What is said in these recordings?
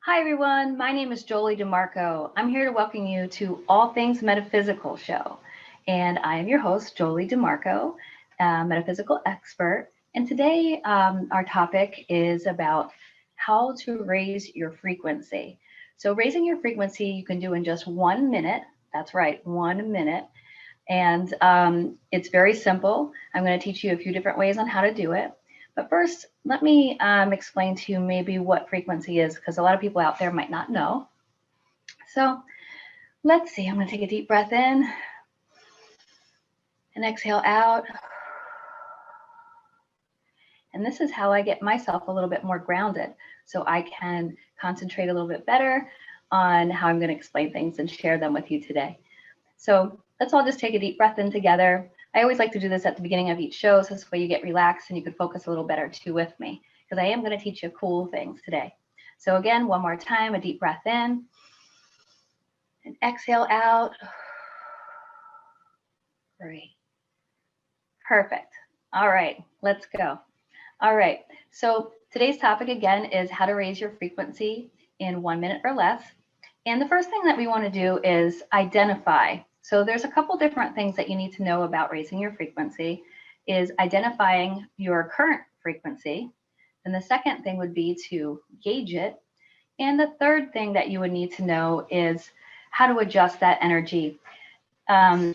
Hi everyone, my name is Jolie DeMarco. I'm here to welcome you to All Things Metaphysical show. And I am your host, Jolie DeMarco, a metaphysical expert. And today our topic is about how to raise your frequency. So raising your frequency you can do in just 1 minute. That's right, 1 minute. And it's very simple. I'm going to teach you a few different ways on how to do it. But first, let me explain to you maybe what frequency is, because a lot of people out there might not know. So let's see, I'm going to take a deep breath in and exhale out. And this is how I get myself a little bit more grounded so I can concentrate a little bit better on how I'm going to explain things and share them with you today. So let's all just take a deep breath in together. I always like to do this at the beginning of each show, so this way you get relaxed and you can focus a little better too with me, because I am going to teach you cool things today. So again, one more time, a deep breath in and exhale out. Great. Perfect. All right, let's go. All right, so today's topic again is how to raise your frequency in 1 minute or less. And the first thing that we want to do is identify. So there's a couple different things that you need to know about raising your frequency, is identifying your current frequency. And the second thing would be to gauge it. And the third thing that you would need to know is how to adjust that energy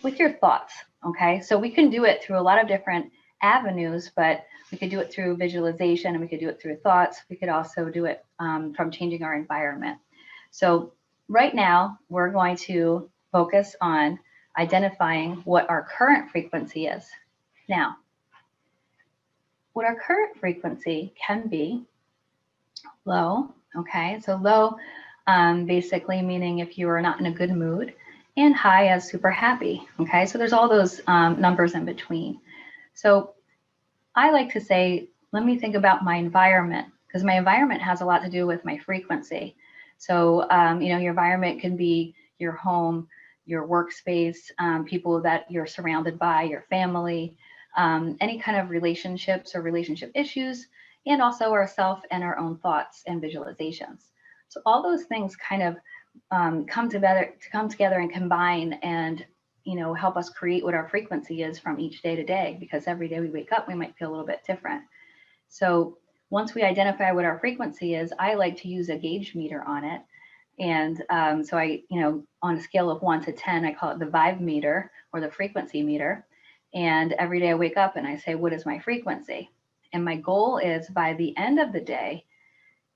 with your thoughts. Okay, so we can do it through a lot of different avenues, but we could do it through visualization and we could do it through thoughts. We could also do it from changing our environment. So right now, we're going to focus on identifying what our current frequency is. Now, what our current frequency can be low, okay? So low basically meaning if you are not in a good mood, and high as super happy, okay? So there's all those numbers in between. So I like to say, let me think about my environment, because my environment has a lot to do with my frequency. So, your environment can be your home, your workspace, people that you're surrounded by, your family, any kind of relationships or relationship issues, and also ourself and our own thoughts and visualizations. So all those things kind of come together and combine and help us create what our frequency is from each day to day, because every day we wake up, we might feel a little bit different. So once we identify what our frequency is, I like to use a gauge meter on it. And so I, on a scale of 1 to 10, I call it the vibe meter or the frequency meter. And every day I wake up and I say, what is my frequency? And my goal is by the end of the day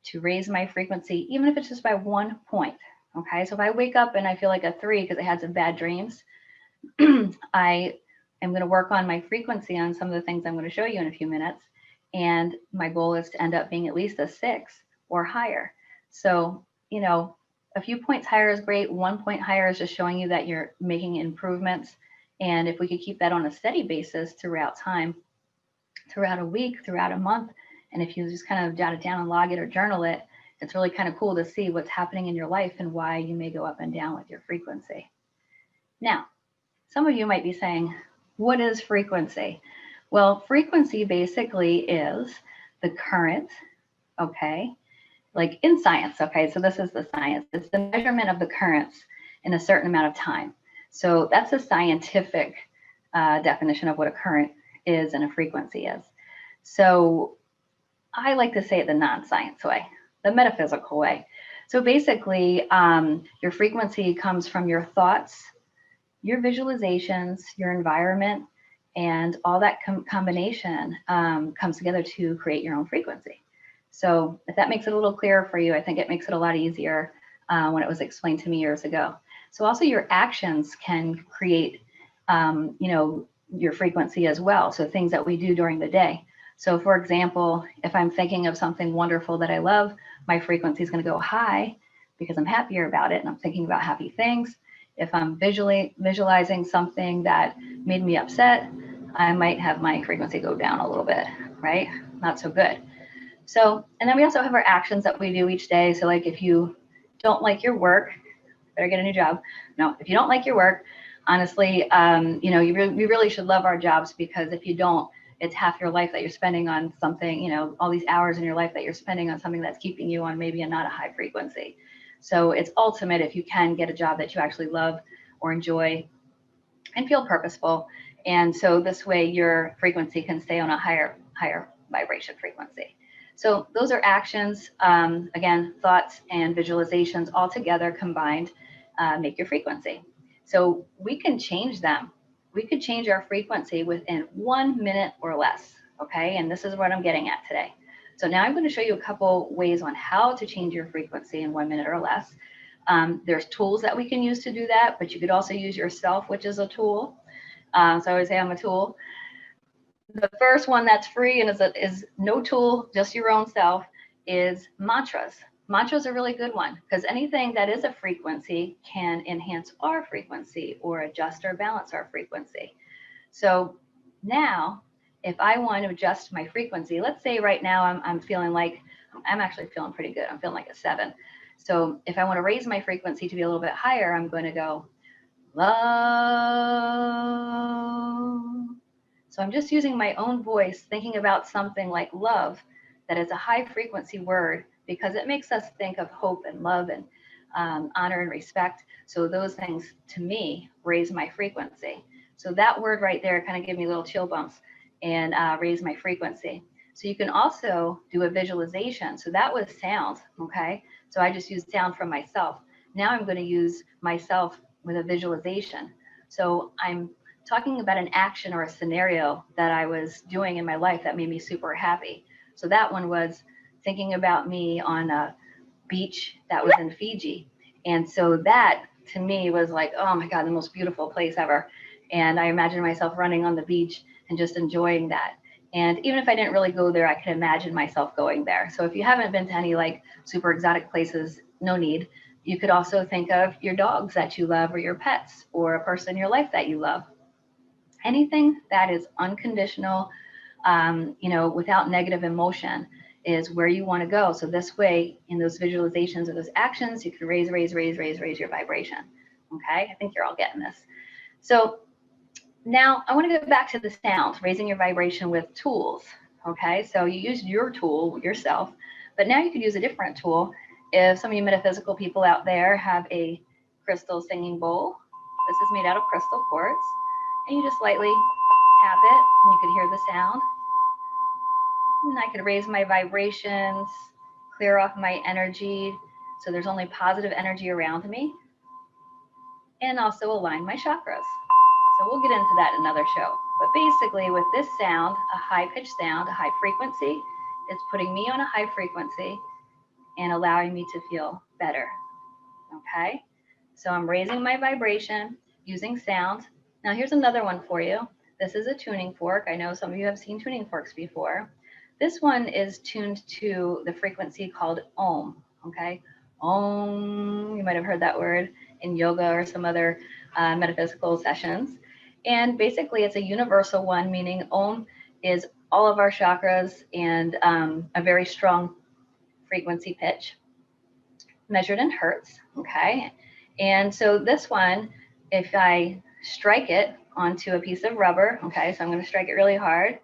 to raise my frequency, even if it's just by 1 point. Okay, so if I wake up and I feel like a 3 because I had some bad dreams, I am going to work on my frequency on some of the things I'm going to show you in a few minutes. And my goal is to end up being at least a 6 or higher. So, a few points higher is great. 1 point higher is just showing you that you're making improvements. And if we could keep that on a steady basis throughout time, throughout a week, throughout a month, and if you just kind of jot it down and log it or journal it, it's really kind of cool to see what's happening in your life and why you may go up and down with your frequency. Now, some of you might be saying, what is frequency? Well, frequency basically is the current, okay, like in science, okay, so this is the science. It's the measurement of the currents in a certain amount of time. So that's a scientific definition of what a current is and a frequency is. So I like to say it the non-science way, the metaphysical way. So basically, your frequency comes from your thoughts, your visualizations, your environment, and all that combination comes together to create your own frequency. So if that makes it a little clearer for you, I think it makes it a lot easier when it was explained to me years ago. So also your actions can create, your frequency as well. So things that we do during the day. So for example, if I'm thinking of something wonderful that I love, my frequency is going to go high because I'm happier about it and I'm thinking about happy things. If I'm visualizing something that made me upset, I might have my frequency go down a little bit, right? Not so good. So, and then we also have our actions that we do each day. So like if you don't like your work, better get a new job. No, if you don't like your work, honestly, we really should love our jobs, because if you don't, it's half your life that you're spending on something, you know, all these hours in your life that you're spending on something that's keeping you on maybe not a high frequency. So it's ultimate if you can get a job that you actually love or enjoy and feel purposeful. And so this way your frequency can stay on a higher vibration frequency. So those are actions, again, thoughts and visualizations all together combined make your frequency. So we can change them. We could change our frequency within 1 minute or less, okay? And this is what I'm getting at today. So now I'm going to show you a couple ways on how to change your frequency in 1 minute or less. There's tools that we can use to do that, but you could also use yourself, which is a tool. So I always say I'm a tool. The first one that's free and is no tool, just your own self, is mantras. Mantras are a really good one because anything that is a frequency can enhance our frequency or adjust or balance our frequency. So now, if I want to adjust my frequency, let's say right now I'm feeling like, I'm actually feeling pretty good. I'm feeling like a 7. So if I want to raise my frequency to be a little bit higher, I'm going to go love. So I'm just using my own voice, thinking about something like love, that is a high frequency word because it makes us think of hope and love and honor and respect. So those things to me raise my frequency. So that word right there kind of gave me little chill bumps and raise my frequency. So you can also do a visualization. So that was sound, okay? So I just used sound from myself. Now I'm going to use myself with a visualization. So I'm talking about an action or a scenario that I was doing in my life that made me super happy. So that one was thinking about me on a beach that was in Fiji. And so that to me was like, oh my God, the most beautiful place ever. And I imagined myself running on the beach and just enjoying that. And even if I didn't really go there, I could imagine myself going there. So if you haven't been to any like super exotic places, no need. You could also think of your dogs that you love or your pets or a person in your life that you love. Anything that is unconditional, without negative emotion is where you want to go. So this way, in those visualizations or those actions, you can raise your vibration. Okay, I think you're all getting this. So now I want to go back to the sound, raising your vibration with tools. Okay, so you used your tool yourself, but now you could use a different tool. If some of you metaphysical people out there have a crystal singing bowl, this is made out of crystal quartz, and you just lightly tap it, and you could hear the sound. And I could raise my vibrations, clear off my energy, so there's only positive energy around me, and also align my chakras. So we'll get into that in another show. But basically with this sound, a high-pitched sound, a high frequency, it's putting me on a high frequency and allowing me to feel better. Okay? So I'm raising my vibration using sound. Now here's another one for you. This is a tuning fork. I know some of you have seen tuning forks before. This one is tuned to the frequency called Om. Okay? Om, you might have heard that word in yoga or some other metaphysical sessions. And basically it's a universal one, meaning Om is all of our chakras and a very strong frequency pitch measured in hertz. Okay. And so this one, if I strike it onto a piece of rubber, okay, so I'm going to strike it really hard.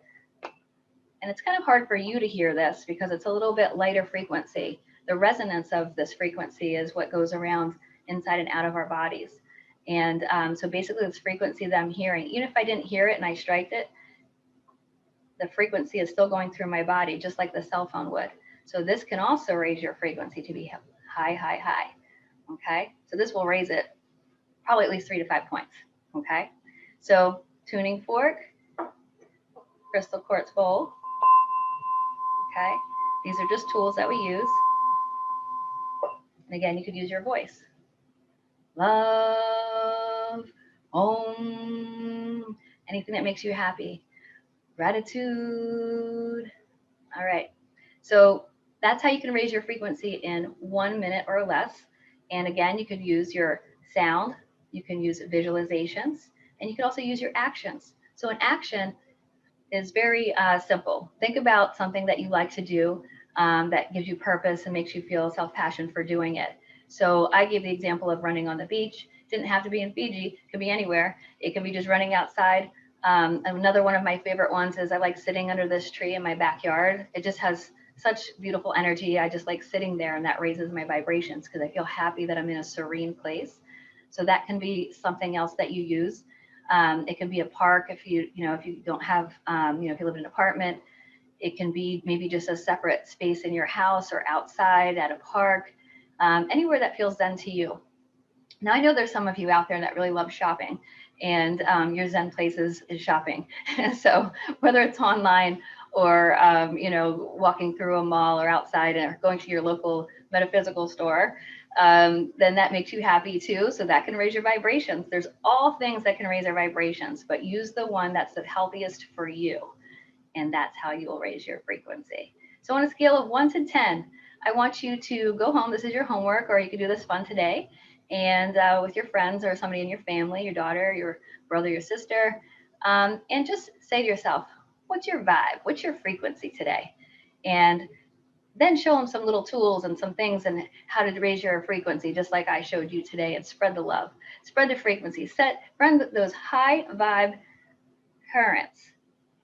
And it's kind of hard for you to hear this because it's a little bit lighter frequency. The resonance of this frequency is what goes around inside and out of our bodies. And so basically this frequency that I'm hearing, even if I didn't hear it and I striked it, the frequency is still going through my body, just like the cell phone would. So this can also raise your frequency to be high, high, high. Okay, so this will raise it probably at least 3 to 5 points. Okay, so tuning fork, crystal quartz bowl. Okay, these are just tools that we use. And again, you could use your voice. Love, Om, anything that makes you happy. Gratitude. All right, so that's how you can raise your frequency in 1 minute or less. And again, you could use your sound, you can use visualizations, and you can also use your actions. So an action is very simple. Think about something that you like to do that gives you purpose and makes you feel self-passion for doing it. So I gave the example of running on the beach. It didn't have to be in Fiji, it could be anywhere. It could be just running outside Another one of my favorite ones is I like sitting under this tree in my backyard. It just has such beautiful energy. I just like sitting there, and that raises my vibrations because I feel happy that I'm in a serene place. So that can be something else that you use. It can be a park if if you don't have, if you live in an apartment. It can be maybe just a separate space in your house or outside at a park, anywhere that feels zen to you. Now, I know there's some of you out there that really love shopping, and your zen place is shopping. So whether it's online or, walking through a mall or outside or going to your local metaphysical store, then that makes you happy too. So that can raise your vibrations. There's all things that can raise our vibrations, but use the one that's the healthiest for you. And that's how you will raise your frequency. So on a scale of 1 to 10, I want you to go home. This is your homework, or you can do this fun today. And with your friends or somebody in your family, your daughter, your brother, your sister, and just say to yourself, what's your vibe? What's your frequency today? And then show them some little tools and some things and how to raise your frequency, just like I showed you today, and spread the love, spread the frequency, run those high vibe currents.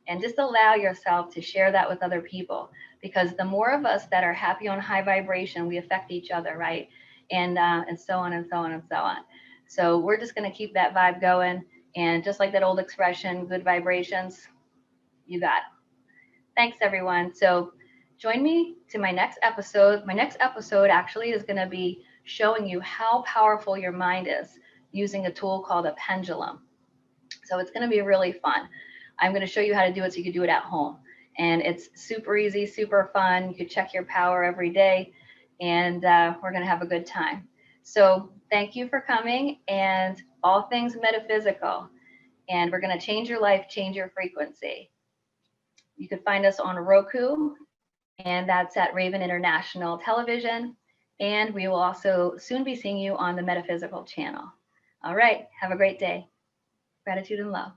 And just allow yourself to share that with other people, because the more of us that are happy on high vibration, we affect each other, right? And so on and so on and so on. So we're just going to keep that vibe going. And just like that old expression, good vibrations, you got it. Thanks, everyone. So join me to my next episode. My next episode actually is going to be showing you how powerful your mind is using a tool called a pendulum. So it's going to be really fun. I'm going to show you how to do it so you can do it at home. And it's super easy, super fun. You can check your power every day, and we're going to have a good time. So thank you for coming, and all things metaphysical. And we're going to change your life, change your frequency. You can find us on Roku, and that's at Raven International Television. And we will also soon be seeing you on the Metaphysical channel. All right. Have a great day. Gratitude and love.